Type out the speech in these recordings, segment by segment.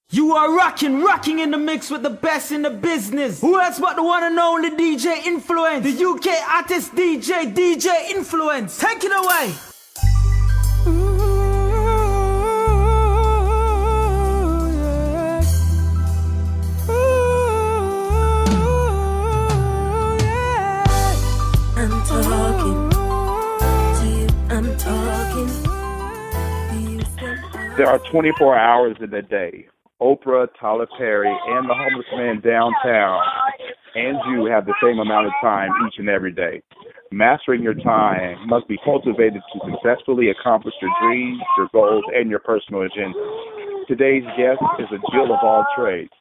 You are rocking in the mix with the best in the business. Who else but the one and only DJ Influence? The UK artist DJ Influence. Take it away. I'm talking to you, I'm talking to you. There are 24 hours in a day. Oprah, Tyler Perry, and the homeless man downtown and you have the same amount of time each and every day. Mastering your time must be cultivated to successfully accomplish your dreams, your goals, and your personal agenda. Today's guest is a Jill of all trades.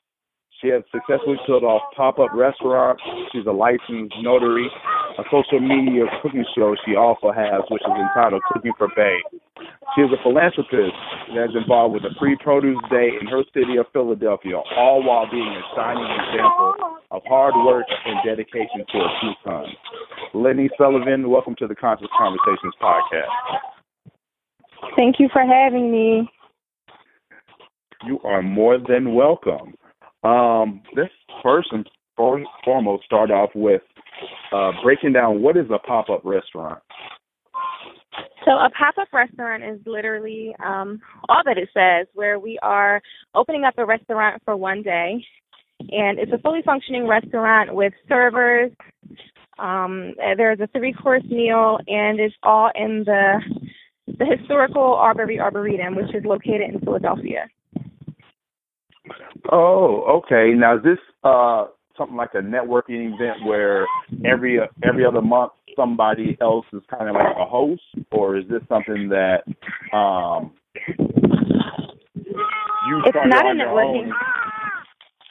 She has successfully pulled off pop-up restaurants. She's a licensed notary. A social media cooking show she also has, which is entitled Cooking for Bae. She is a philanthropist that is involved with a free produce day in her city of Philadelphia, all while being a shining example of hard work and dedication to her two sons. Lynnie Sullivan, welcome to the Conscious Conversations podcast. Thank you for having me. You are more than welcome. Let's first and foremost start off with breaking down what is a pop-up restaurant. So a pop-up restaurant is literally all that it says, where we are opening up a restaurant for one day. And it's a fully functioning restaurant with servers. There's a 3-course meal, and it's all in the historical Arbery Arboretum, which is located in Philadelphia. Oh, okay. Now, is this something like a networking event where every other month somebody else is kind of like a host, or is this something that you It's started not on a your networking. own?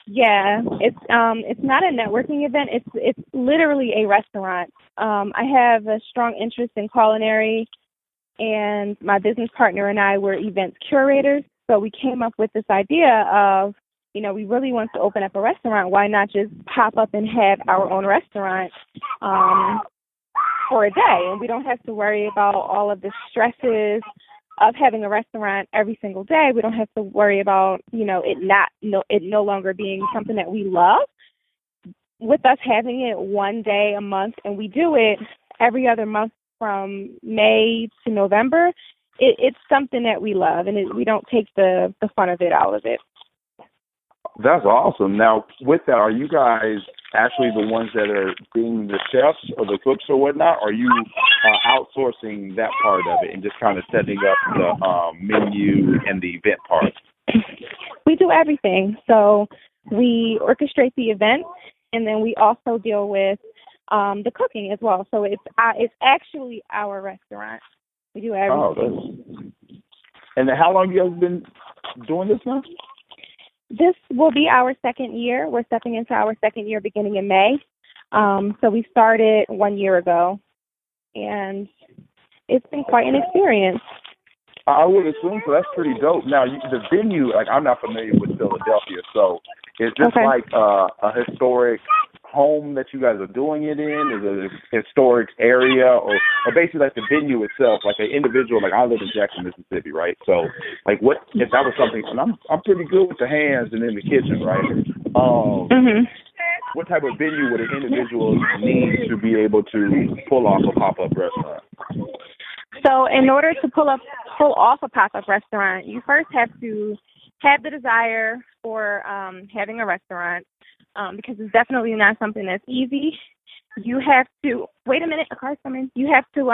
Yeah, it's not a networking event. It's literally a restaurant. I have a strong interest in culinary, and my business partner and I were events curators. So we came up with this idea of, we really want to open up a restaurant. Why not just pop up and have our own restaurant for a day? And we don't have to worry about all of the stresses of having a restaurant every single day. We don't have to worry about, it no longer being something that we love. With us having it one day a month, and we do it every other month from May to November, it's something that we love, and we don't take the fun of it out of it. That's awesome. Now, with that, are you guys actually the ones that are being the chefs or the cooks or whatnot? Or are you outsourcing that part of it and just kind of setting up the menu and the event part? We do everything. So we orchestrate the event, and then we also deal with the cooking as well. So it's actually our restaurant. We do everything. And how long have you guys been doing this now? This will be our second year. We're stepping into our second year beginning in May. So we started 1 year ago, and it's been quite an experience. I would assume so. That's pretty dope. Now, the venue, I'm not familiar with Philadelphia, so is this like a historic home that you guys are doing it in? Is it a historic area, or basically like the venue itself, like an individual? Like I live in Jackson, Mississippi, right? So, like, what if that was something? And I'm pretty good with the hands and in the kitchen, right? What type of venue would an individual need to be able to pull off a pop-up restaurant? So, in order to pull off a pop-up restaurant, you first have to have the desire for having a restaurant. Because it's definitely not something that's easy. You have to wait a minute. A car's coming. You have to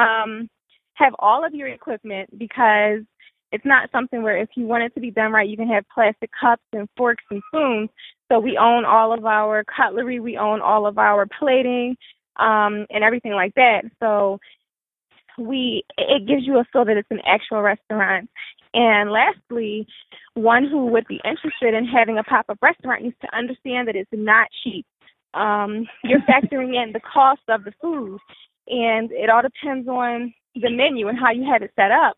have all of your equipment, because it's not something where if you want it to be done right, you can have plastic cups and forks and spoons. So we own all of our cutlery. We own all of our plating and everything like that. So it gives you a feel that it's an actual restaurant. And lastly, one who would be interested in having a pop-up restaurant needs to understand that it's not cheap. You're factoring in the cost of the food, and it all depends on the menu and how you have it set up.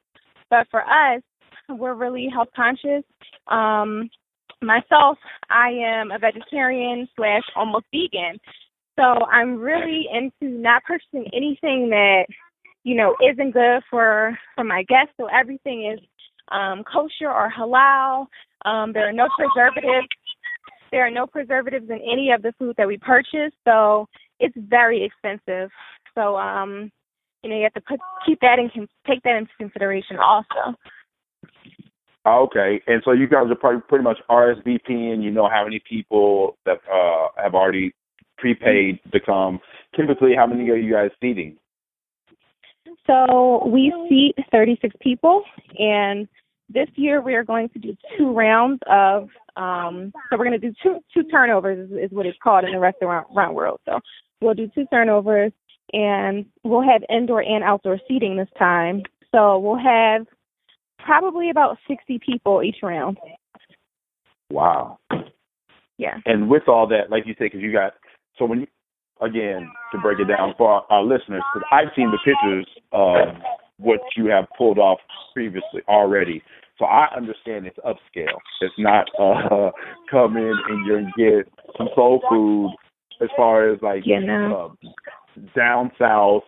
But for us, we're really health conscious. Myself, I am a vegetarian / almost vegan. So I'm really into not purchasing anything that, isn't good for my guests. So everything is kosher or halal. There are no preservatives. There are no preservatives in any of the food that we purchase, so it's very expensive. So, you have to take that into consideration also. Okay, and so you guys are probably pretty much RSVPing. You know how many people that have already prepaid to come. Typically, how many are you guys seating? So we seat 36 people, and this year we are going to do 2 rounds of. So we're going to do two turnovers is what it's called in the restaurant world. So we'll do 2 turnovers, and we'll have indoor and outdoor seating this time. So we'll have probably about 60 people each round. Wow. Yeah. And with all that, like you said, because you got, so when you, again, to break it down for our listeners, because I've seen the pictures of what you have pulled off previously already. So I understand it's upscale. It's not come in and you're going to get some soul food as far as like down south,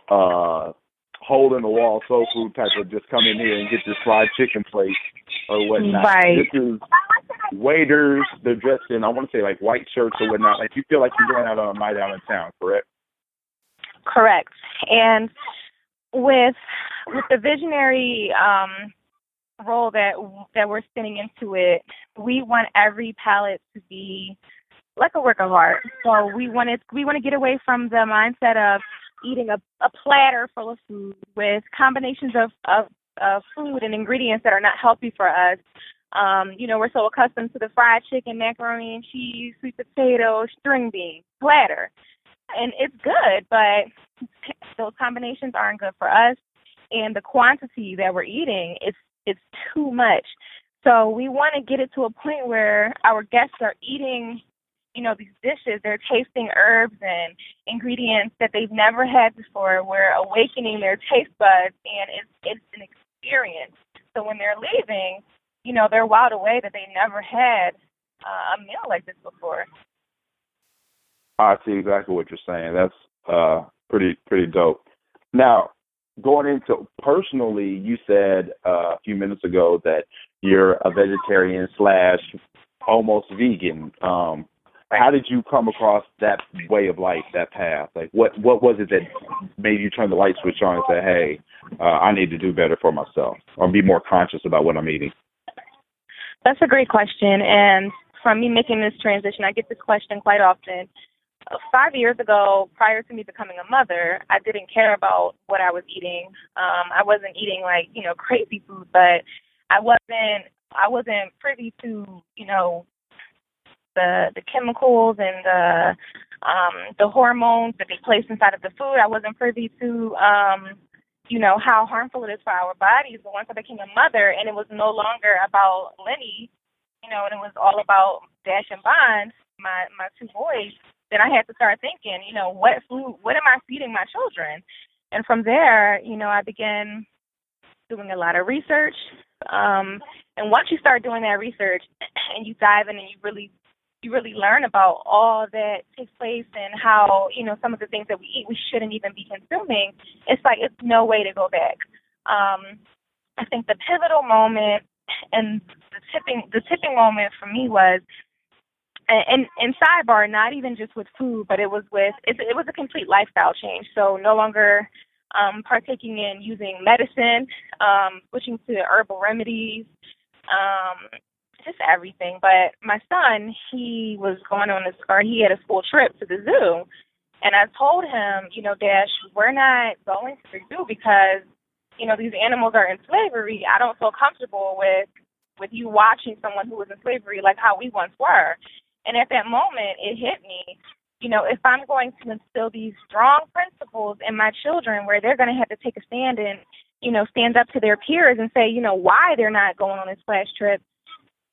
hole in the wall soul food type of just come in here and get this fried chicken plate or whatnot. Right. This is waiters, they're dressed in, I want to say like white shirts or whatnot. Like you feel like you're going out on a night out in town, correct? Correct. And with the visionary role that we're spinning into it, we want every palate to be like a work of art. So we want to get away from the mindset of eating a platter full of food with combinations of food and ingredients that are not healthy for us. We're so accustomed to the fried chicken, macaroni and cheese, sweet potato, string beans, platter. And it's good, but those combinations aren't good for us. And the quantity that we're eating, it's too much. So we want to get it to a point where our guests are eating, these dishes. They're tasting herbs and ingredients that they've never had before. We're awakening their taste buds, and it's an experience. So when they're leaving, they're wowed away that they never had a meal like this before. I see exactly what you're saying. That's pretty dope. Now, going into personally, you said a few minutes ago that you're a vegetarian / almost vegan. How did you come across that way of life, that path? Like, what was it that made you turn the light switch on and say, hey, I need to do better for myself or be more conscious about what I'm eating? That's a great question. And from me making this transition, I get this question quite often. 5 years ago, prior to me becoming a mother, I didn't care about what I was eating. I wasn't eating crazy food, but I wasn't privy to, the chemicals and the hormones that they place inside of the food. I wasn't privy to how harmful it is for our bodies. But once I became a mother, and it was no longer about Lynnie, and it was all about Dash and Bond, my 2 boys, then I had to start thinking, what am I feeding my children? And from there, I began doing a lot of research. And once you start doing that research and you dive in and you really learn about all that takes place and how, some of the things that we eat we shouldn't even be consuming, it's like it's no way to go back. I think the pivotal moment and the tipping moment for me was, and sidebar, not even just with food, but it was a complete lifestyle change. So no longer partaking in using medicine, switching to herbal remedies, just everything. But my son, he had a school trip to the zoo, and I told him, Dash, we're not going to the zoo because, these animals are in slavery. I don't feel comfortable with you watching someone who was in slavery like how we once were. And at that moment, it hit me, if I'm going to instill these strong principles in my children where they're going to have to take a stand and, stand up to their peers and say, why they're not going on this class trip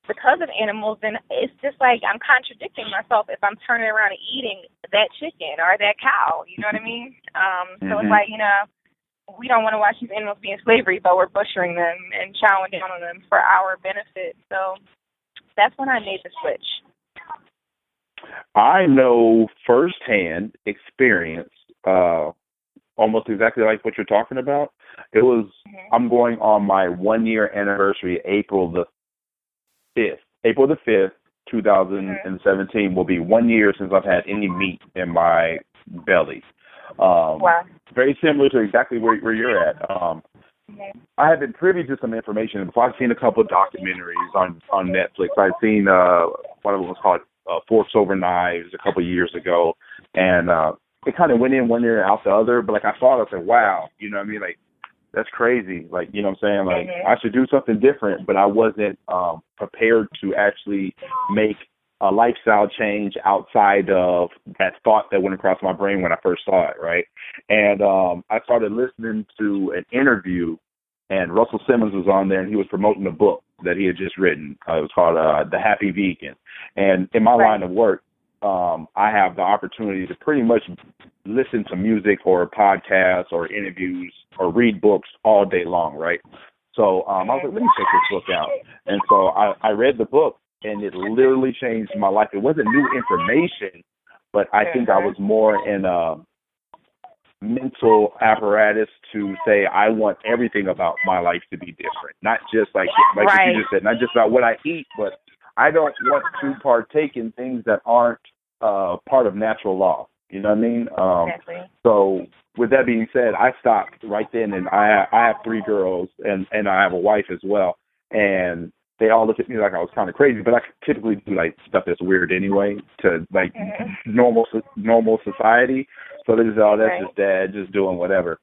because of animals, then it's just like I'm contradicting myself if I'm turning around and eating that chicken or that cow. You know what I mean? So it's like, we don't want to watch these animals be in slavery, but we're butchering them and chowing down on them for our benefit. So that's when I made the switch. I know firsthand experience, almost exactly like what you're talking about. It was, I'm going on my 1 year anniversary, April the 5th, April the 5th, 2017 will be 1 year since I've had any meat in my belly. Wow. Very similar to exactly where you're at. I have been privy to some information before. I've seen a couple of documentaries on Netflix. I've seen one of them was called Forks Over Knives a couple of years ago, and it kind of went in one ear out the other. But like I saw it, I said, "Wow," you know what I mean? Like that's crazy. Like you know what I'm saying? Like I should do something different, but I wasn't prepared to actually make a lifestyle change outside of that thought that went across my brain when I first saw it, right? And I started listening to an interview, and Russell Simmons was on there, and he was promoting a book that he had just written. It was called The Happy Vegan. And in my line of work, I have the opportunity to pretty much listen to music or podcasts or interviews or read books all day long, right? So I was like, let me check this book out. And so I read the book, and it literally changed my life. It wasn't new information, but I think I was more in a mental apparatus to say I want everything about my life to be different, not just like what you just said, not just about what I eat, but I don't want to partake in things that aren't part of natural law. You know what I mean? Exactly. So with that being said, I stopped right then, and I have 3 girls, and I have a wife as well, and they all look at me like I was kind of crazy, but I typically do like stuff that's weird anyway to like normal society. So they just say, "Oh, that's just dad, just doing whatever."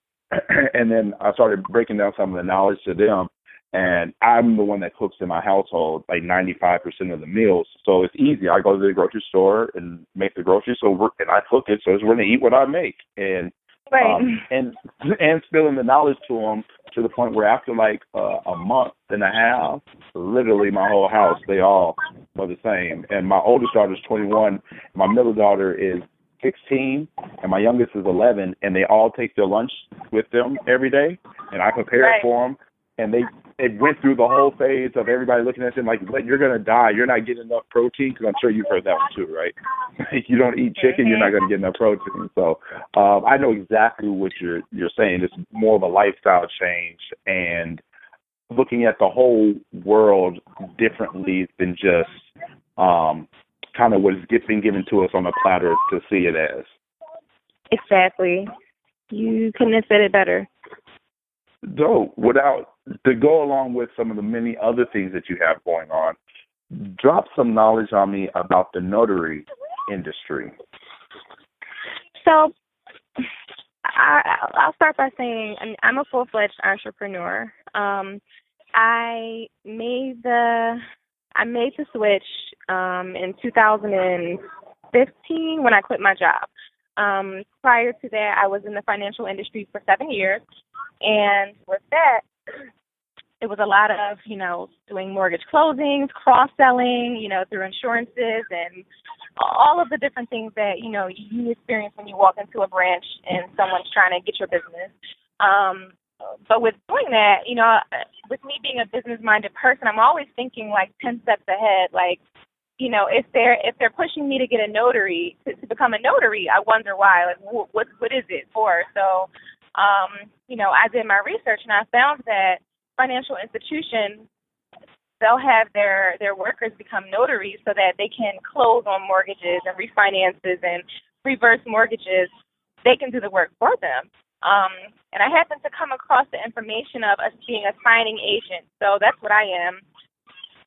And then I started breaking down some of the knowledge to them, and I'm the one that cooks in my household like 95% of the meals. So it's easy. I go to the grocery store and make the groceries, and I cook it, so we're going to eat what I make, and spilling the knowledge to them to the point where after like a month and a half, literally my whole house, they all are the same. And my oldest daughter is 21, my middle daughter is 16, and my youngest is 11, and they all take their lunch with them every day, and I prepare it for them. And it went through the whole phase of everybody looking at them like, "You're going to die. You're not getting enough protein," because I'm sure you've heard that one too, right? If you don't eat chicken, you're not going to get enough protein. So I know exactly what you're saying. It's more of a lifestyle change and looking at the whole world differently than just kind of what's been given to us on a platter to see it as. Exactly. You couldn't have said it better. So, to go along with some of the many other things that you have going on, drop some knowledge on me about the notary industry. So, I'll start by saying I'm a full-fledged entrepreneur. I made the switch in 2015 when I quit my job. Prior to that, I was in the financial industry for 7 years. And with that, it was a lot of, doing mortgage closings, cross-selling, through insurances and all of the different things that, you experience when you walk into a branch and someone's trying to get your business. But with doing that, with me being a business-minded person, I'm always thinking like 10 steps ahead. Like, if they're pushing me to get a notary, to become a notary, I wonder why. Like, what is it for? So, I did my research and I found that financial institutions, they'll have their workers become notaries so that they can close on mortgages and refinances and reverse mortgages. They can do the work for them. And I happened to come across the information of us being a signing agent. So that's what I am.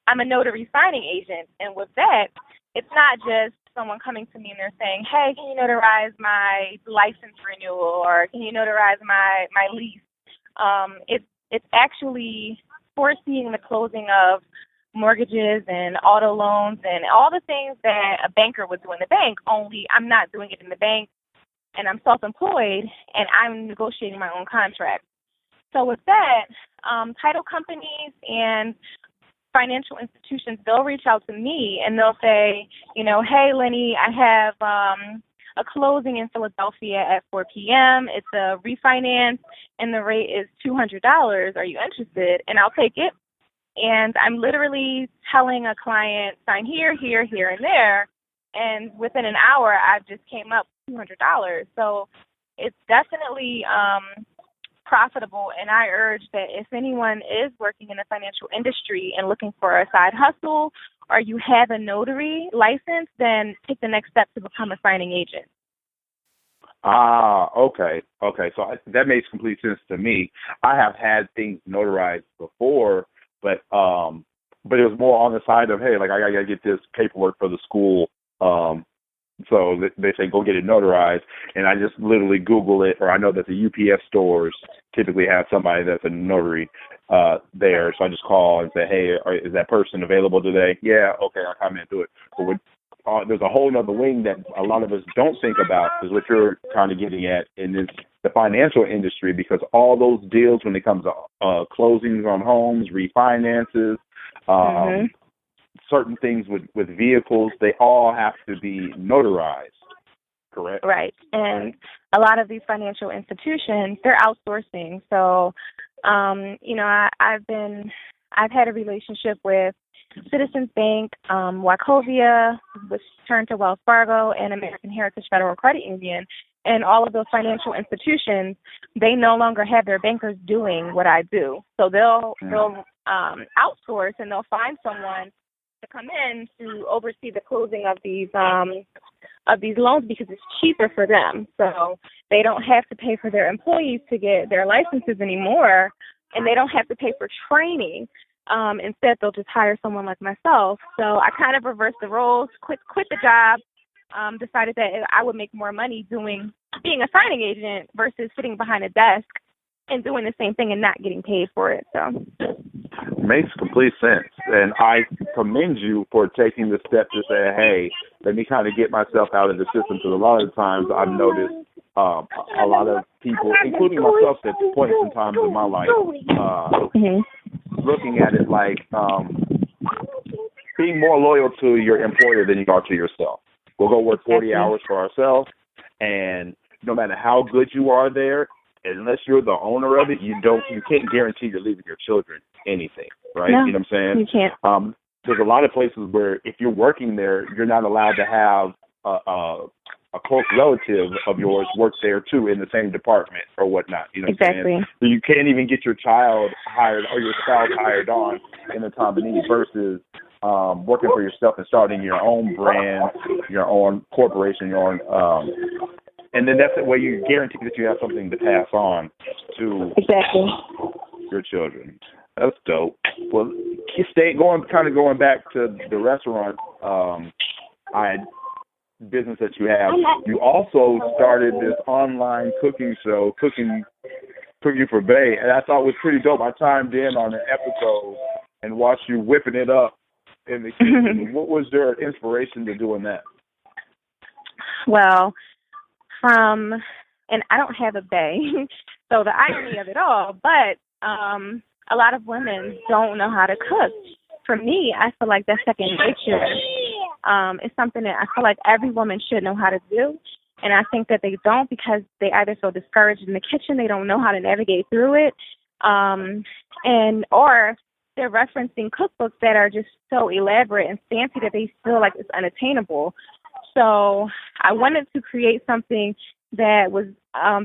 I'm a notary signing agent. And with that, it's not just someone coming to me and they're saying, "Hey, can you notarize my license renewal?" or "Can you notarize my lease?" It's actually foreseeing the closing of mortgages and auto loans and all the things that a banker would do in the bank, only I'm not doing it in the bank, and I'm self-employed, and I'm negotiating my own contract. So with that, title companies and financial institutions, they'll reach out to me and they'll say, "Hey, Lynnie, I have a closing in Philadelphia at 4 p.m. It's a refinance, and the rate is $200. Are you interested?" And I'll take it. And I'm literally telling a client, sign here, here, here, and there. And within an hour, I just came up with $200. So it's definitely profitable, and I urge that if anyone is working in the financial industry and looking for a side hustle, or you have a notary license, then take the next step to become a signing agent. Okay. So that makes complete sense to me. I have had things notarized before, but it was more on the side of, hey, like I gotta get this paperwork for the school. So they say go get it notarized, and I just literally Google it, or I know that the UPS stores typically have somebody that's a notary there. So I just call and say, hey, is that person available today? Yeah, okay, I'll come in and do it. But there's a whole other wing that a lot of us don't think about, is what you're kind of getting at, and it's the financial industry, because all those deals when it comes to closings on homes, refinances, certain things with vehicles, they all have to be notarized, correct? Right. And a lot of these financial institutions, they're outsourcing. So, I've had a relationship with Citizens Bank, Wachovia, which turned to Wells Fargo, and American Heritage Federal Credit Union. And all of those financial institutions, they no longer have their bankers doing what I do. So they'll outsource, and they'll find someone to come in to oversee the closing of these loans, because it's cheaper for them. So they don't have to pay for their employees to get their licenses anymore, and they don't have to pay for training. Instead, they'll just hire someone like myself. So I kind of reversed the roles, quit the job, decided that I would make more money being a signing agent versus sitting behind a desk and doing the same thing and not getting paid for it. So makes complete sense, and I commend you for taking the step to say, hey, let me kind of get myself out of the system, because a lot of the times I've noticed a lot of people, including myself at points in times in my life, looking at it like being more loyal to your employer than you are to yourself. We'll go work 40 hours for ourselves, and no matter how good you are there, unless you're the owner of it, you can't guarantee you're leaving your children anything, right? No, you know what I'm saying? You can't. There's a lot of places where if you're working there, you're not allowed to have a close relative of yours work there too in the same department or whatnot. You know what I'm saying? So you can't even get your child hired or your spouse hired on in the time of need versus working for yourself and starting your own brand, your own corporation, your own and then that's the way you guarantee that you have something to pass on to your children. That's dope. Well, going back to the restaurant business that you have. You also started this online cooking show, Cooking for Bay, and I thought it was pretty dope. I chimed in on an episode and watched you whipping it up in the kitchen. What was your inspiration to doing that? Well, and I don't have a bay, so the irony of it all, but a lot of women don't know how to cook. For me, I feel like that's second nature. It's something that I feel like every woman should know how to do, and I think that they don't because they either feel discouraged in the kitchen, they don't know how to navigate through it, or they're referencing cookbooks that are just so elaborate and fancy that they feel like it's unattainable. So I wanted to create something that was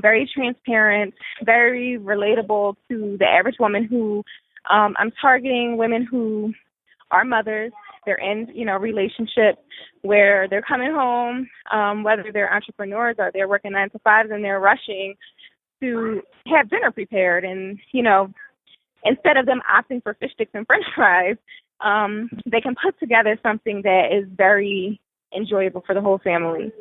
very transparent, very relatable to the average woman who I'm targeting women who are mothers. They're in, relationships where they're coming home, whether they're entrepreneurs or they're working 9 to 5s and they're rushing to have dinner prepared. And, instead of them opting for fish sticks and French fries, they can put together something that is very enjoyable for the whole family.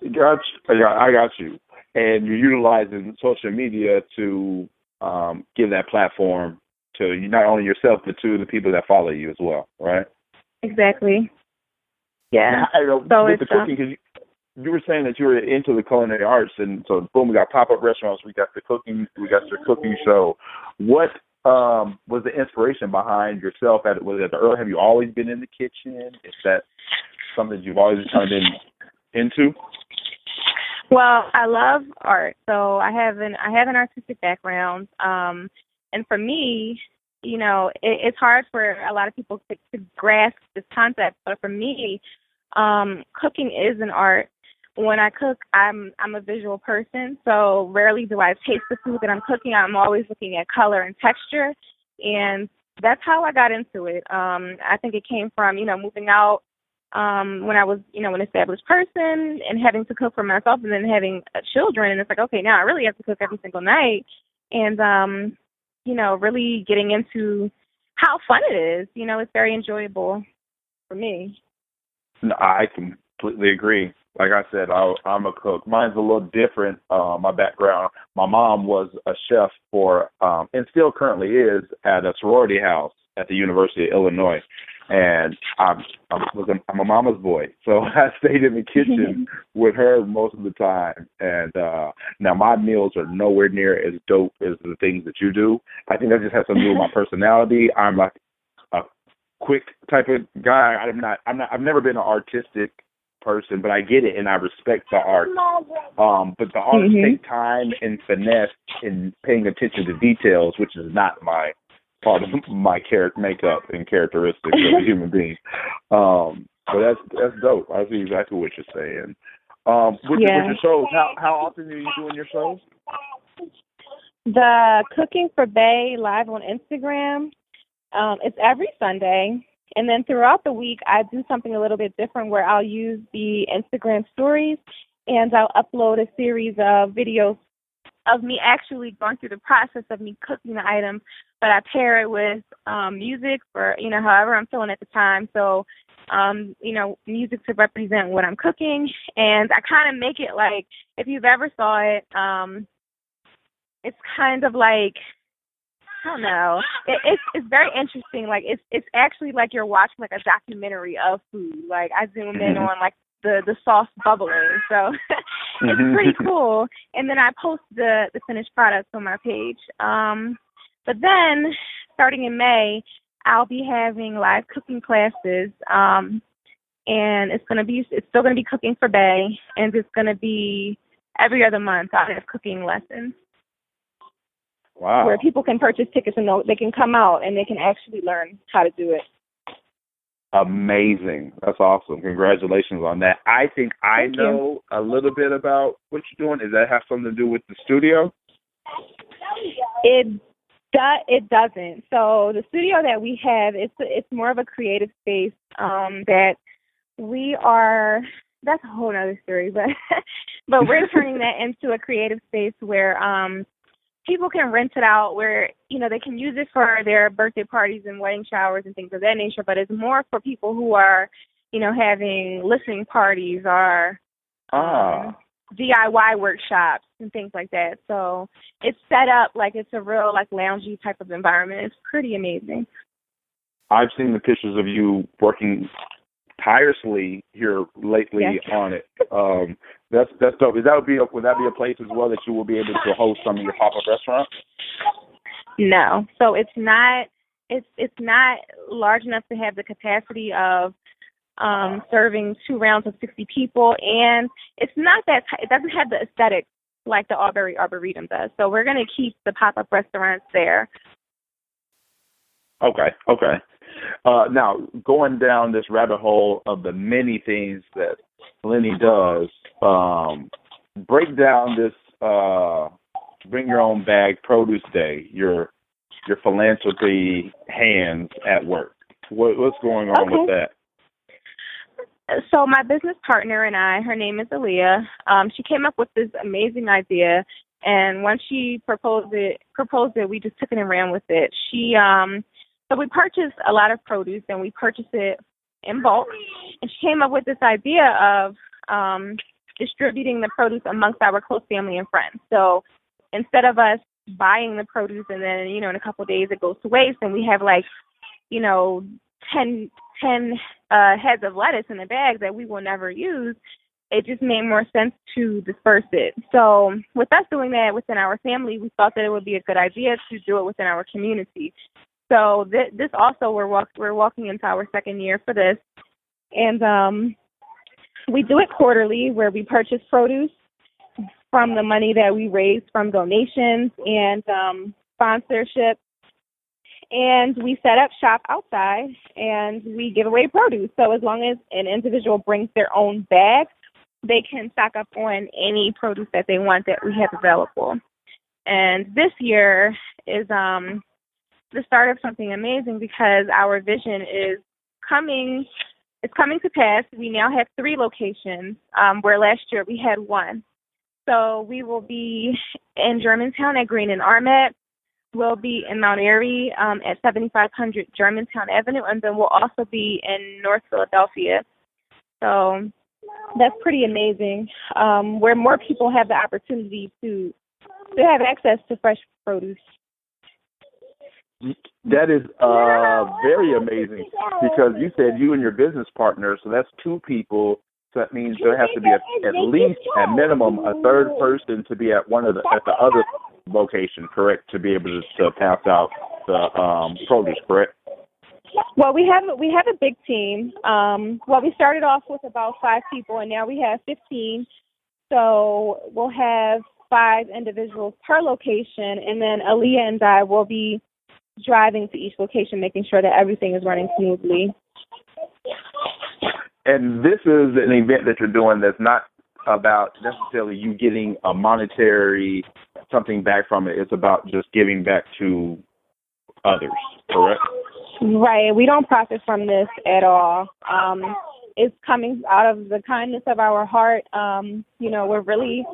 I got you. And you're utilizing social media to give that platform to not only yourself, but to the people that follow you as well, right? Exactly. Yeah. With the cooking, because you were saying that you were into the culinary arts, and so boom, we got pop-up restaurants, we got the cooking, we got your cooking show. What was the inspiration behind yourself? Was it early? Have you always been in the kitchen? Is that something that you've always kind of been into? Well, I love art, so I have an artistic background, and for me, it's hard for a lot of people to grasp this concept. But for me, cooking is an art, when I cook, I'm a visual person, so rarely do I taste the food that I'm cooking. I'm always looking at color and texture, and that's how I got into it. I think it came from, moving out when I was, an established person and having to cook for myself and then having children. And it's like, okay, now I really have to cook every single night. And, really getting into how fun it is. It's very enjoyable for me. No, I completely agree. Like I said, I'm a cook. Mine's a little different. My background, my mom was a chef for, and still currently is, at a sorority house at the University of Illinois. And I'm a mama's boy, so I stayed in the kitchen with her most of the time. And now my meals are nowhere near as dope as the things that you do. I think that just has something to do with my personality. I'm like a quick type of guy. I've never been an artistic person, but I get it and I respect the art. But the arts take time and finesse and paying attention to details, which is not my part of my makeup and characteristics of a human being. But that's dope. I see exactly what you're saying. With your shows, how often are you doing your shows? The Cooking for Bay live on Instagram, it's every Sunday. And then throughout the week, I do something a little bit different where I'll use the Instagram stories and I'll upload a series of videos of me actually going through the process of me cooking the items, but I pair it with music for, however I'm feeling at the time. So, music to represent what I'm cooking. And I kind of make it like, if you've ever saw it, it's kind of like, I don't know. It's very interesting. Like it's actually like you're watching like a documentary of food. Like I zoom in on like the sauce bubbling. So it's pretty cool. And then I post the finished products on my page. But then starting in May, I'll be having live cooking classes. And it's still gonna be Cooking for Bay, and it's gonna be every other month. I'll have cooking lessons. Wow. Where people can purchase tickets and they can come out and they can actually learn how to do it. Amazing. That's awesome. Congratulations on that. I think I know a little bit about what you're doing. Does that have something to do with the studio? It doesn't. So the studio that we have, it's more of a creative space that we are. That's a whole other story, but we're turning that into a creative space where people can rent it out, where they can use it for their birthday parties and wedding showers and things of that nature. But it's more for people who are, having listening parties or DIY workshops and things like that. So it's set up like it's a real like loungy type of environment. It's pretty amazing. I've seen the pictures of you working tirelessly here lately on it. That's dope. Would that be a place as well that you will be able to host some of your pop-up restaurants? No. So it's not large enough to have the capacity of serving 2 rounds of 60 people, and it's not that it doesn't have the aesthetics like the Aubrey Arboretum does. So we're going to keep the pop-up restaurants there. Okay. Now, going down this rabbit hole of the many things that Lynnie does, break down this Bring Your Own Bag Produce Day, your philanthropy hands at work. What's going on with that? So my business partner and I, her name is Aaliyah, she came up with this amazing idea, and once she proposed it, we just took it and ran with it. So we purchased a lot of produce, and we purchased it in bulk. And she came up with this idea of distributing the produce amongst our close family and friends. So instead of us buying the produce and then, in a couple of days it goes to waste, and we have 10 heads of lettuce in the bag that we will never use, it just made more sense to disperse it. So with us doing that within our family, we thought that it would be a good idea to do it within our community. So this also, we're walking into our second year for this. And we do it quarterly, where we purchase produce from the money that we raise from donations and sponsorship. And we set up shop outside, and we give away produce. So as long as an individual brings their own bag, they can stock up on any produce that they want that we have available. And this year is the start of something amazing because our vision is coming to pass. We now have 3 locations, where last year we had 1. So we will be in Germantown at Green and Armet. We'll be in Mount Airy at 7500 Germantown Avenue, and then we'll also be in North Philadelphia. So that's pretty amazing, where more people have the opportunity to have access to fresh produce. That is very amazing because you said you and your business partner, so that's 2 people. So that means there has to be at least, at minimum, a third person to be at the other location, correct? To be able to pass out the produce, correct? Well, we have a big team. We started off with about 5 people, and now we have 15. So we'll have 5 individuals per location, and then Aaliyah and I will be driving to each location, making sure that everything is running smoothly. And this is an event that you're doing that's not about necessarily you getting a monetary something back from it. It's about just giving back to others, correct? Right. We don't profit from this at all. It's coming out of the kindness of our heart. We're really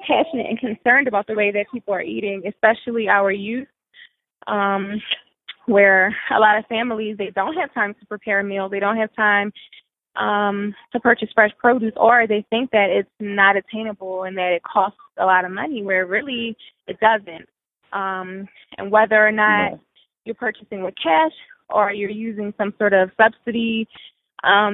passionate and concerned about the way that people are eating, especially our youth. Where a lot of families, they don't have time to prepare a meal. They don't have time to purchase fresh produce, or they think that it's not attainable and that it costs a lot of money, where really it doesn't. And whether or not you're purchasing with cash or you're using some sort of subsidy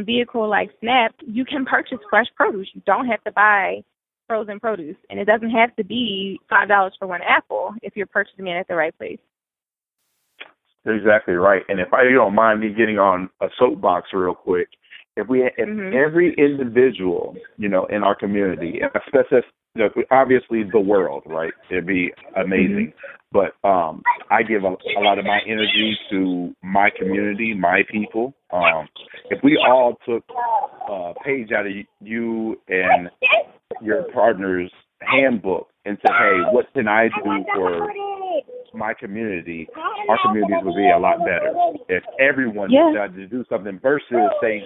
vehicle like SNAP, you can purchase fresh produce. You don't have to buy frozen produce, and it doesn't have to be $5 for 1 apple if you're purchasing it at the right place. Exactly right. And if you don't mind me getting on a soapbox real quick, if every individual, in our community, especially obviously the world, right? It'd be amazing. But I give a lot of my energy to my community, my people. If we all took a page out of you and your partner's handbook and said, hey, what can I do for my community, our communities would be a lot better if everyone decided to do something versus saying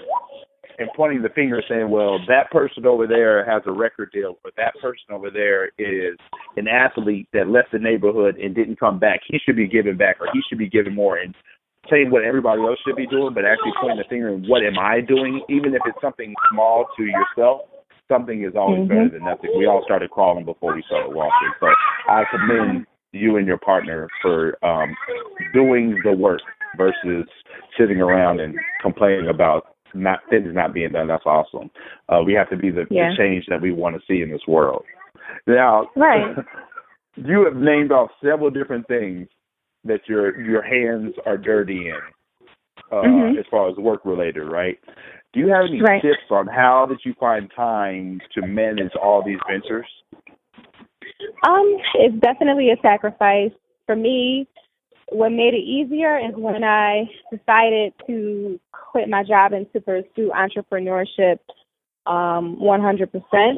and pointing the finger saying, well, that person over there has a record deal, or that person over there is an athlete that left the neighborhood and didn't come back. He should be giving back, or he should be giving more, and saying what everybody else should be doing, but actually pointing the finger and what am I doing, even if it's something small to yourself. Something is always better than nothing. We all started crawling before we started walking. So I commend you and your partner for doing the work versus sitting around and complaining about things not being done. That's awesome. We have to be the change that we want to see in this world. Now, you have named off several different things that your hands are dirty in, as far as work related, right? Do you have any tips on how did you find time to manage all these ventures? It's definitely a sacrifice. For me, what made it easier is when I decided to quit my job and to pursue entrepreneurship 100%.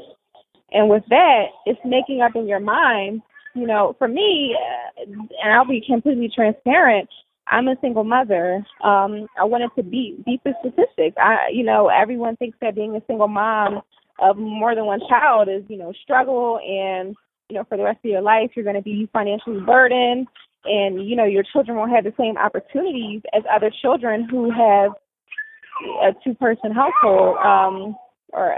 And with that, it's making up in your mind. For me, and I'll be completely transparent, I'm a single mother. I wanted to beat the statistics. Everyone thinks that being a single mom of more than one child is, struggle, and, for the rest of your life, you're going to be financially burdened, and, your children won't have the same opportunities as other children who have a 2-person household, or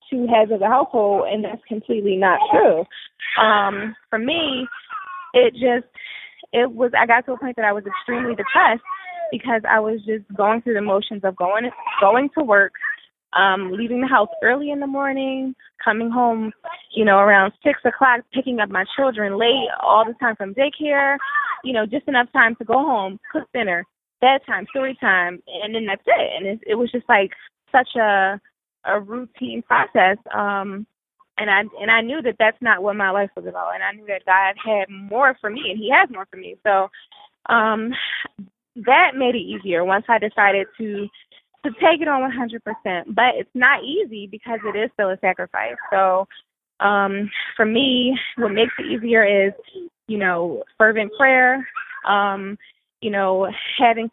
2 heads of the household, and that's completely not true. For me, I got to a point that I was extremely depressed because I was just going through the motions of going to work, leaving the house early in the morning, coming home, around 6 o'clock, picking up my children late all the time from daycare, just enough time to go home, cook dinner, bedtime, story time, and then that's it. And it was just like such a routine process. And I knew that that's not what my life was about. And I knew that God had more for me, and he has more for me. So that made it easier once I decided to to take it on 100%. But it's not easy because it is still a sacrifice. So for me, what makes it easier is, fervent prayer, having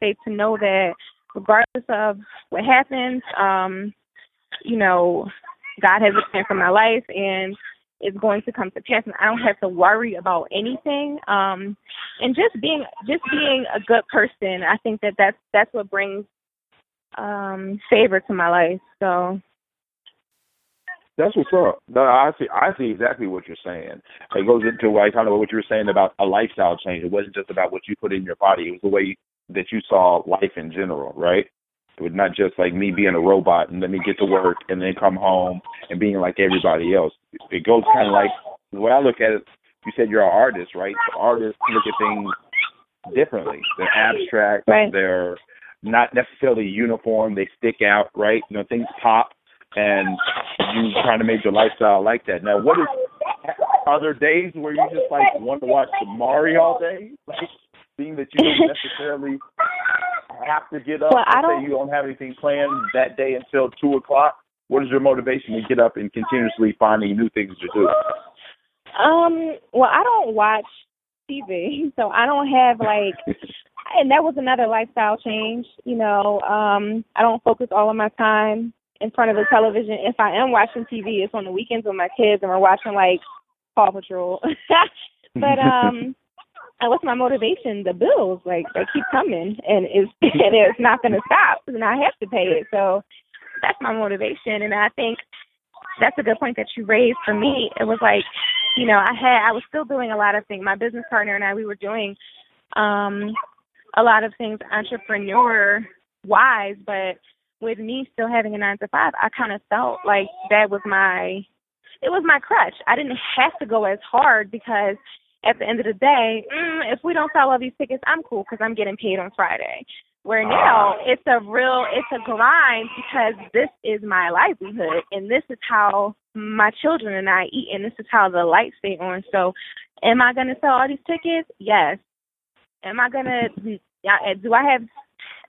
faith to know that regardless of what happens, God has a plan for my life and it's going to come to pass, and I don't have to worry about anything. And just being a good person, I think that's what brings favor to my life. So that's what's up. No, I see exactly what you're saying. It goes into kind of what you were saying about a lifestyle change. It wasn't just about what you put in your body. It was the way that you saw life in general, right? It was not just like me being a robot and let me get to work and then come home and being like everybody else. It goes kind of like, the way I look at it, you said you're an artist, right? So artists look at things differently. They're abstract. Right. They're not necessarily uniform. They stick out, right? Things pop, and you trying to make your lifestyle like that. Now, are there days where you just like want to watch Mari all day? Like, being that you don't necessarily have to get up and say you don't have anything planned that day until 2 o'clock? What is your motivation to get up and continuously finding new things to do? Well, I don't watch TV, so I don't have and that was another lifestyle change. I don't focus all of my time in front of the television. If I am watching TV, it's on the weekends with my kids and we're watching Paw Patrol. But what's my motivation? The bills, they keep coming, and it's not going to stop, and I have to pay it. So that's my motivation, and I think that's a good point that you raised. For me, it was I was still doing a lot of things. My business partner and I, we were doing a lot of things entrepreneur-wise, but with me still having a 9 to 5, I kind of felt like that was my crutch. I didn't have to go as hard because at the end of the day, if we don't sell all these tickets, I'm cool because I'm getting paid on Friday. Where now it's a grind because this is my livelihood and this is how my children and I eat and this is how the lights stay on. So am I going to sell all these tickets? Yes. Am I going to, do I have,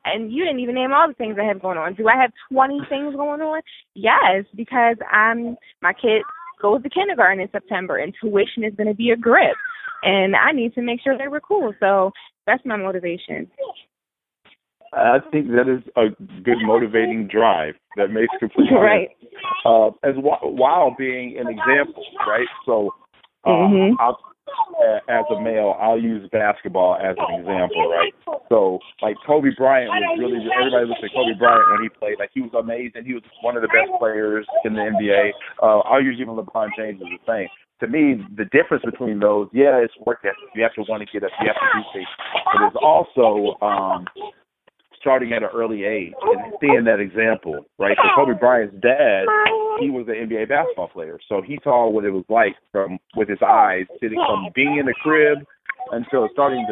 and you didn't even name all the things I have going on. Do I have 20 things going on? Yes, because my kid goes to kindergarten in September and tuition is going to be a grip. And I need to make sure they were cool. So that's my motivation. I think that is a good motivating drive that makes complete sense. Right. While being an example, right? So as a male, I'll use basketball as an example, right? So, Kobe Bryant was really, everybody looks at Kobe Bryant when he played. He was amazing. He was one of the best players in the NBA. I'll use even LeBron James as the same. To me, the difference between those, it's work ethic. You have to want to get up. You have to do things. But it's also starting at an early age and seeing that example, right? So Kobe Bryant's dad, he was an NBA basketball player. So he saw what it was like with his eyes, sitting from being in the crib until starting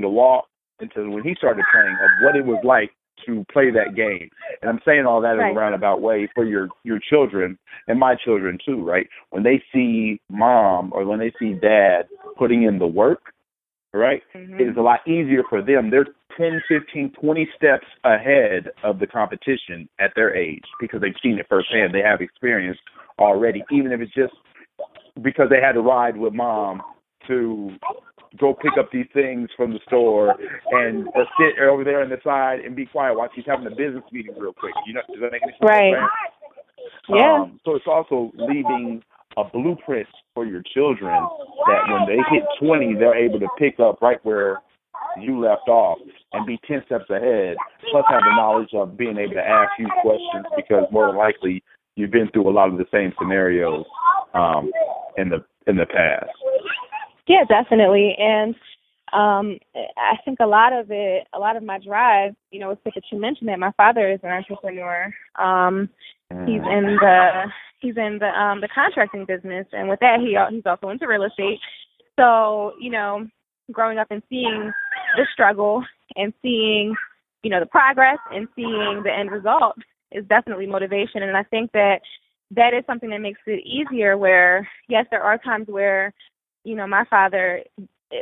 to walk, until when he started playing, of what it was like to play that game. And I'm saying all that in a roundabout way for your children and my children too, right? When they see mom or when they see dad putting in the work, right, it is a lot easier for them. They're 10, 15, 20 steps ahead of the competition at their age because they've seen it firsthand. They have experience already, even if it's just because they had to ride with mom to go pick up these things from the store or sit over there on the side and be quiet while she's having a business meeting real quick. Does that make any sense? Right. Yeah. So it's also leaving a blueprint for your children that when they hit 20, they're able to pick up right where you left off and be 10 steps ahead, plus have the knowledge of being able to ask you questions because more than likely you've been through a lot of the same scenarios in the past. Yeah, definitely. And I think a lot of my drive, it's like that you mentioned that my father is an entrepreneur. He's in the contracting business, and with that, he's also into real estate. So, growing up and seeing the struggle and seeing, the progress and seeing the end result is definitely motivation. And I think that is something that makes it easier where, yes, there are times where, my father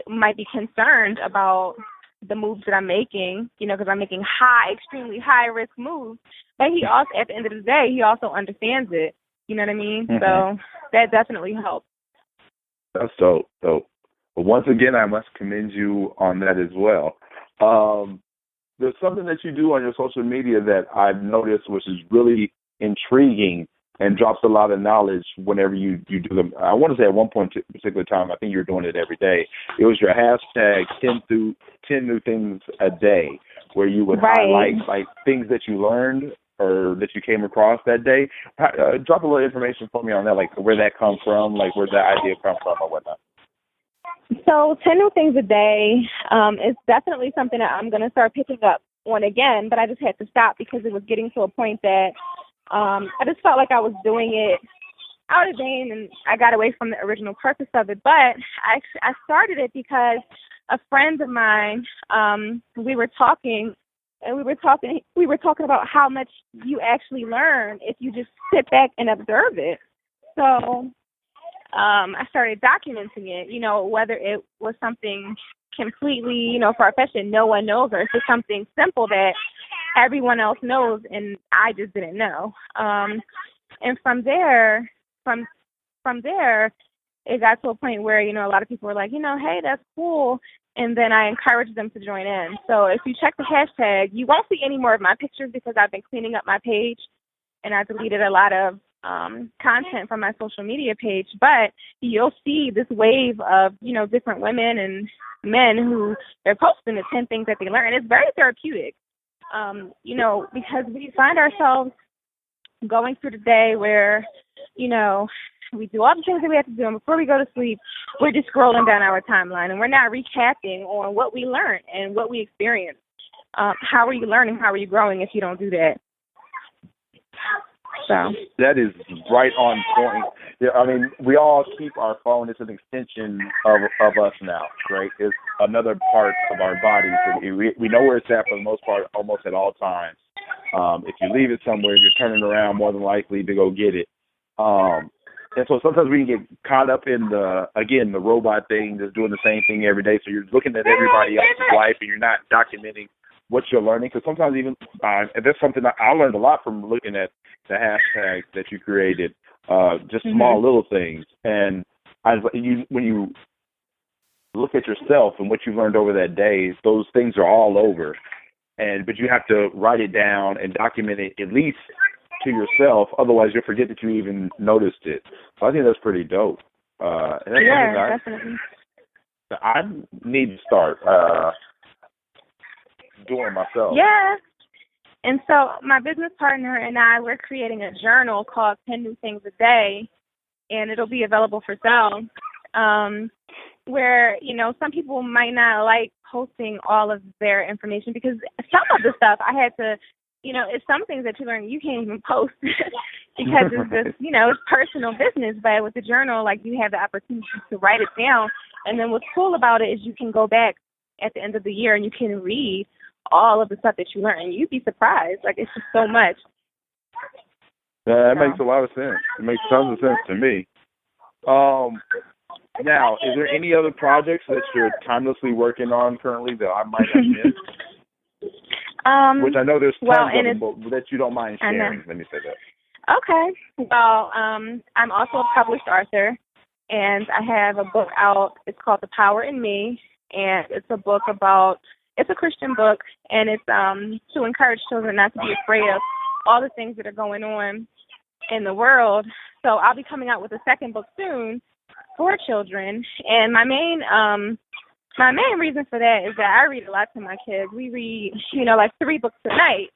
might be concerned about the moves that I'm making, because I'm making extremely high risk moves. But he also, at the end of the day, he also understands it. You know what I mean? Mm-hmm. So that definitely helps. That's dope. But once again, I must commend you on that as well. There's something that you do on your social media that I've noticed, which is really intriguing and drops a lot of knowledge whenever you do them. I want to say at one particular time, I think you were doing it every day. It was your hashtag 10 new things a day, where you would highlight like things that you learned or that you came across that day. Drop a little information for me on that, like where that comes from, like where that idea come from or whatnot. So 10 new things a day is definitely something that I'm going to start picking up on again, but I just had to stop because it was getting to a point that I just felt like I was doing it out of vein, and I got away from the original purpose of it. But I started it because a friend of mine, we were talking about how much you actually learn if you just sit back and observe it. So I started documenting it, whether it was something completely, far-fetched and no one knows, or it's just something simple that everyone else knows and I just didn't know. And from there, it got to a point where, a lot of people were like, hey, that's cool. And then I encouraged them to join in. So if you check the hashtag, you won't see any more of my pictures because I've been cleaning up my page and I deleted a lot of content from my social media page. But you'll see this wave of, different women and men who they're posting the 10 things that they learn. And it's very therapeutic, because we find ourselves going through the day where, we do all the things that we have to do, and before we go to sleep, we're just scrolling down our timeline, and we're not recapping on what we learned and what we experienced. How are you learning? How are you growing if you don't do that? So that is right on point. Yeah, I mean, we all keep our phone. It's an extension of us now, right? It's another part of our bodies. We know where it's at for the most part, almost at all times. If you leave it somewhere, you're turning around more than likely to go get it. And so sometimes we can get caught up in the robot thing, just doing the same thing every day. So you're looking at everybody else's life and you're not documenting what you're learning. Because sometimes even, and that's something I learned a lot from looking at the hashtags that you created, just small little things. And when you look at yourself and what you've learned over that day, those things are all over. But you have to write it down and document it at least to yourself, otherwise you'll forget that you even noticed it. So I think that's pretty dope. Definitely. I need to start doing myself. Yeah. And so my business partner and I, we're creating a journal called 10 New Things a Day, and it'll be available for sale, where, some people might not like posting all of their information because some of the stuff I had to, it's some things that you learn you can't even post because it's just, it's personal business. But with the journal, you have the opportunity to write it down. And then what's cool about it is you can go back at the end of the year and you can read all of the stuff that you learn. And you'd be surprised. It's just so much. That makes a lot of sense. It makes tons of sense to me. Now, is there any other projects that you're timelessly working on currently that I might have missed? Which I know there's tons of them, but that you don't mind sharing. Let me say that. Okay. Well, I'm also a published author, and I have a book out. It's called The Power in Me, and it's a book it's a Christian book, and it's to encourage children not to be afraid of all the things that are going on in the world. So I'll be coming out with a second book soon for children, and my main reason for that is that I read a lot to my kids. We read, 3 books a night,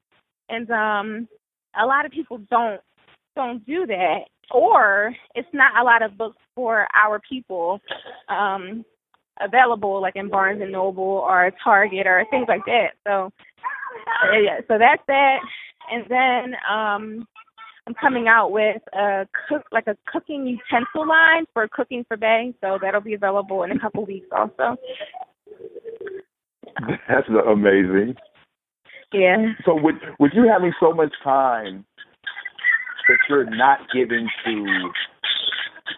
and a lot of people don't do that, or it's not a lot of books for our people available, like in Barnes and Noble or Target or things like that. So that's that, and then I'm coming out with a cooking utensil line for cooking for Bay, so that'll be available in a couple weeks also. That's amazing. Yeah. So with you having so much time that you're not giving to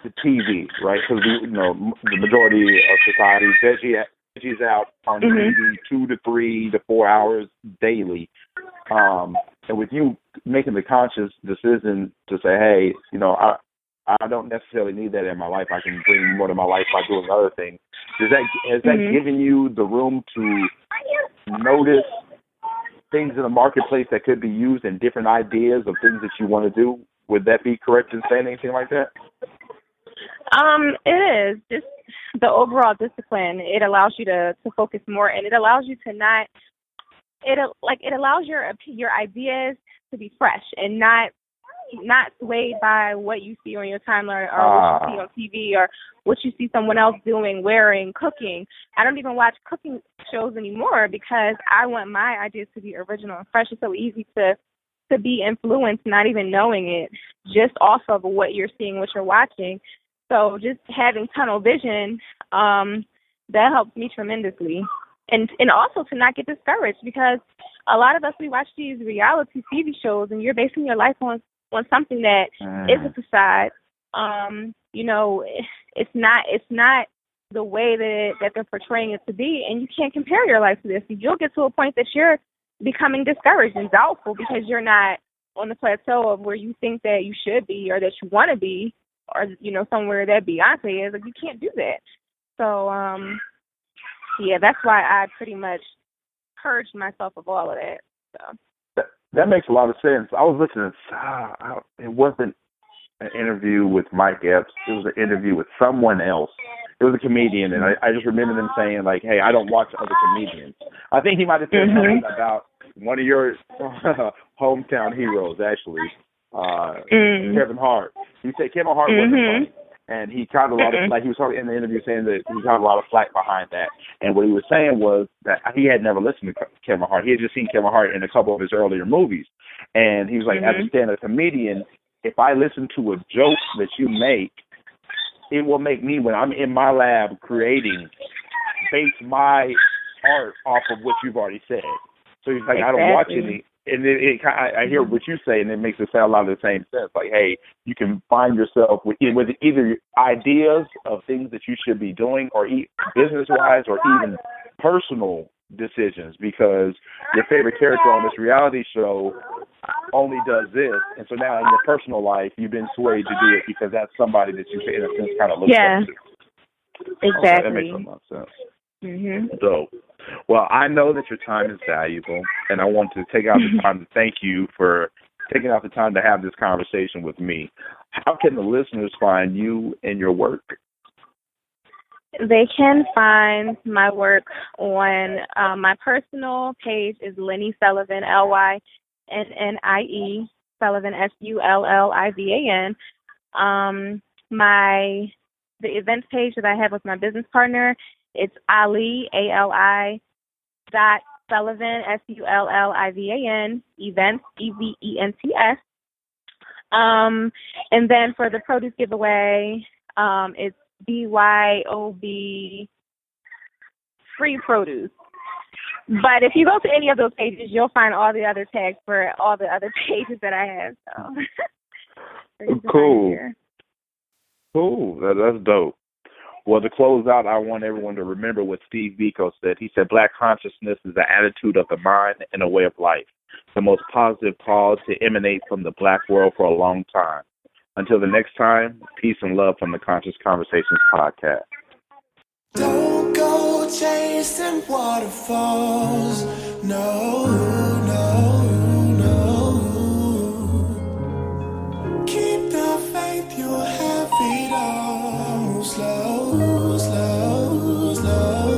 the TV, right? Because the majority of society, she's out on TV 2 to 3 to 4 hours daily. And with you making the conscious decision to say, hey, you know, I don't necessarily need that in my life. I can bring more to my life by doing other things. Has that given you the room to notice things in the marketplace that could be used and different ideas of things that you want to do? Would that be correct in saying anything like that? It is. Just the overall discipline. It allows you to focus more, and it allows you to not. It allows your ideas to be fresh and not swayed by what you see on your timeline or what you see on TV or what you see someone else doing, wearing, cooking. I don't even watch cooking shows anymore because I want my ideas to be original and fresh. It's so easy to be influenced, not even knowing it, just off of what you're seeing, what you're watching. So just having tunnel vision, that helps me tremendously. And also to not get discouraged, because a lot of us, we watch these reality TV shows and you're basing your life on something that is a facade. You know, it's not the way that they're portraying it to be, and you can't compare your life to this. You'll get to a point that you're becoming discouraged and doubtful because you're not on the plateau of where you think that you should be or that you want to be, or, you know, somewhere that Beyonce is. Like, you can't do that. So, yeah, that's why I pretty much purged myself of all of that. So. That makes a lot of sense. I was listening. It wasn't an interview with Mike Epps. It was an interview with someone else. It was a comedian, and I just remember them saying, like, hey, I don't watch other comedians. I think he might have said something about one of your hometown heroes, actually, Kevin Hart. He said Kevin Hart wasn't funny. And he caught a lot of, like he was talking in the interview saying that he caught a lot of flack behind that. And what he was saying was that he had never listened to Kevin Hart. He had just seen Kevin Hart in a couple of his earlier movies. And he was like, as a stand-up comedian, if I listen to a joke that you make, it will make me, when I'm in my lab creating, base my art off of what you've already said. So he's like, I don't watch any. And I hear what you say, and it makes it sound a lot of the same sense. Like, hey, you can find yourself with either ideas of things that you should be doing, or business-wise, or even personal decisions, because your favorite character on this reality show only does this, and so now in your personal life, you've been swayed to do it because that's somebody that you, in a sense, kind of look up to. Exactly. Okay, that makes a lot of sense. So, well, I know that your time is valuable, and I want to take out the time to thank you for taking out the time to have this conversation with me. How can the listeners find you and your work? They can find my work on my personal page is Lynnie Sullivan, Lynnie Sullivan, Sullivan. The events page that I have with my business partner, it's Ali, ALI, Sullivan, Sullivan, events, EVENTS. And then for the produce giveaway, it's BYOB free produce. But if you go to any of those pages, you'll find all the other tags for all the other pages that I have. So. Cool. Cool. That's dope. Well, to close out, I want everyone to remember what Steve Biko said. He said, Black consciousness is the attitude of the mind and a way of life, the most positive cause to emanate from the Black world for a long time. Until the next time, peace and love from the Conscious Conversations podcast. Don't go chasing waterfalls, no, no, no. Keep the faith, you'll have it all. Slow, slow, slow.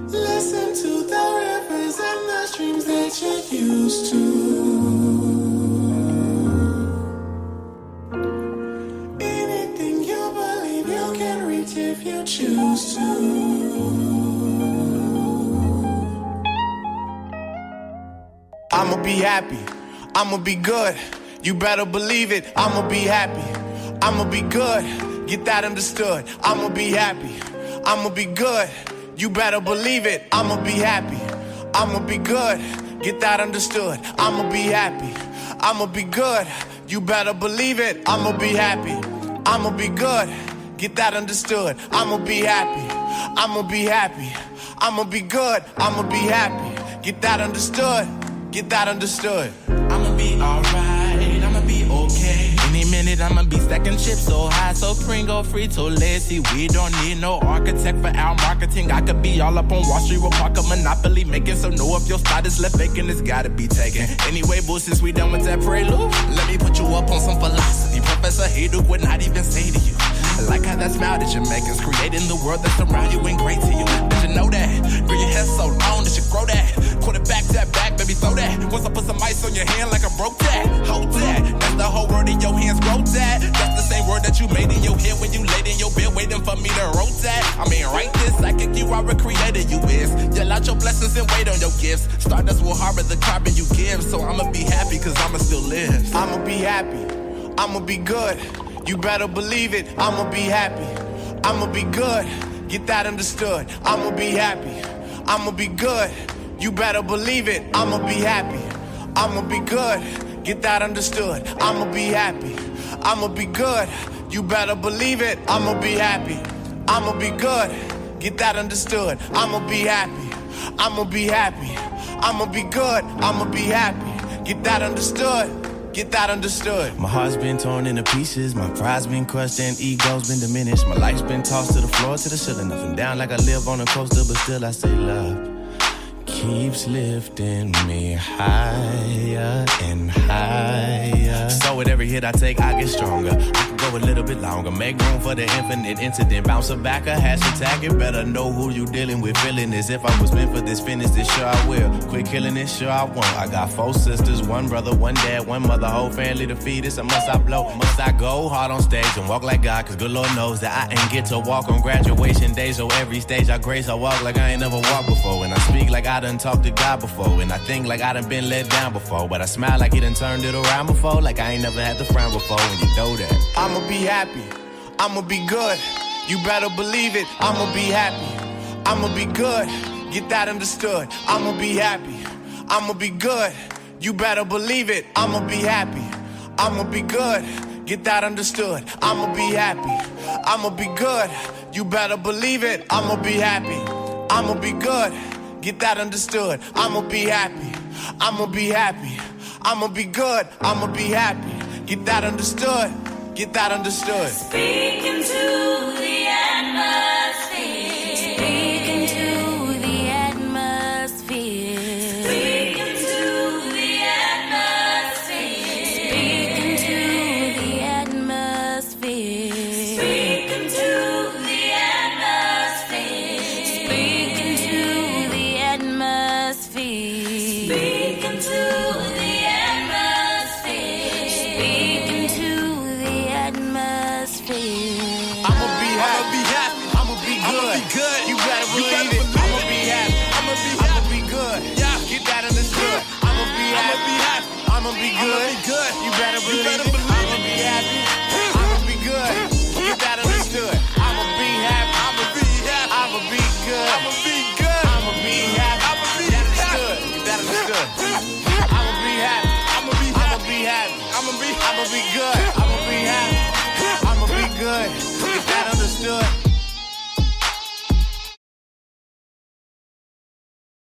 Listen to the rivers and the streams that you're used to. Anything you believe you can reach if you choose to. I'ma be happy, I'ma be good. You better believe it, I'ma be happy, I'ma be good. Get that understood. I'ma be happy, I'ma be good. You better believe it, I'ma be happy, I'ma be good. Get that understood. I'ma be happy, I'ma be good. You better believe it, I'ma be happy, I'ma be good. Get that understood. I'ma be happy, I'ma be happy. I'ma be good. I'ma be happy. Get that understood. Get that understood. I'ma be alright, I'ma be okay. Any minute I'ma be stacking chips so high, so Pringle free to lazy. We don't need no architect for our marketing. I could be all up on Wall Street with Parker Monopoly, making some know if your spot is left vacant, it's gotta be taken. Anyway, boo, since we done with that prelude, let me put you up on some philosophy. Professor Hayduk would not even say to you. I like how that smile that you're making, creating the world that's around you ain't great to you. Did you know that? Girl, your hair's so long that you grow that. Quarterback that back, baby, throw that. Once I put some ice on your hand like I broke that. Hold that. That's the whole word in your hands, grow that. That's the same word that you made in your head when you laid in your bed waiting for me to wrote that. I mean, write this, psychic you are a creator, you is. Yell out your blessings and wait on your gifts. Stardust will harbor the carbon you give, so I'ma be happy cause I'ma still live. I'ma be happy. I'ma be good. You better believe it. I'ma be happy. I'ma be good. Get that understood. I'ma be happy. I'ma be good. You better believe it. I'ma be happy. I'ma be good. Get that understood. I'ma be happy. I'ma be good. You better believe it. I'ma be happy. I'ma be good. Get that understood. I'ma be happy. I'ma be happy. I'ma be good. I'ma be happy. Get that understood. Get that understood. My heart's been torn into pieces, my pride's been crushed and ego's been diminished. My life's been tossed to the floor, to the ceiling, up and down like I live on a coaster, but still I say love keeps lifting me higher and higher. So with every hit I take, I get stronger. I can go a little bit longer, make room for the infinite incident. Bounce it back, a hash attack it. Better know who you dealing with. Feeling as if I was meant for this, finish this, sure I will. Quit killing this, sure I won't. I got 4 sisters, 1 brother, 1 dad, 1 mother, whole family to feed. It's a must I blow. Must I go hard on stage and walk like God, cause good Lord knows that I ain't get to walk on graduation day. So every stage I grace, I walk like I ain't never walked before. And I speak like I done talked to God before. And I think like I done been let down before. But I smile like he done turned it around before. Like I ain't never had to frown before, and you know that. I'ma be happy. I'ma be good. You better believe it. I'ma be happy. I'ma be good. Get that understood. I'ma be happy. I'ma be good. You better believe it. I'ma be happy. I'ma be good. Get that understood. I'ma be happy. I'ma be good. You better believe it. I'ma be happy. I'ma be good. Get that understood. I'ma be happy. I'ma be happy. I'ma be good. I'ma be happy. Get that understood. Get that understood. Speak into the atmosphere. Speak into the atmosphere. Speak into the atmosphere. Speak into the atmosphere. Speak into the atmosphere. Speak into the atmosphere. Speak into the atmosphere. Speak into the atmosphere. I'ma be happy. I'ma be good. You better believe it. I'ma be happy. I'ma be good. Yeah, get that understood. I'ma be happy. I'ma be good. You better believe it. I'ma be happy. I'ma be good. Get that understood. I'ma be happy. I'ma be happy. I'ma be good. I'ma be good. I'ma be happy. I'ma be understood. Get that understood. I'ma be happy. I'ma be happy. I'ma be good.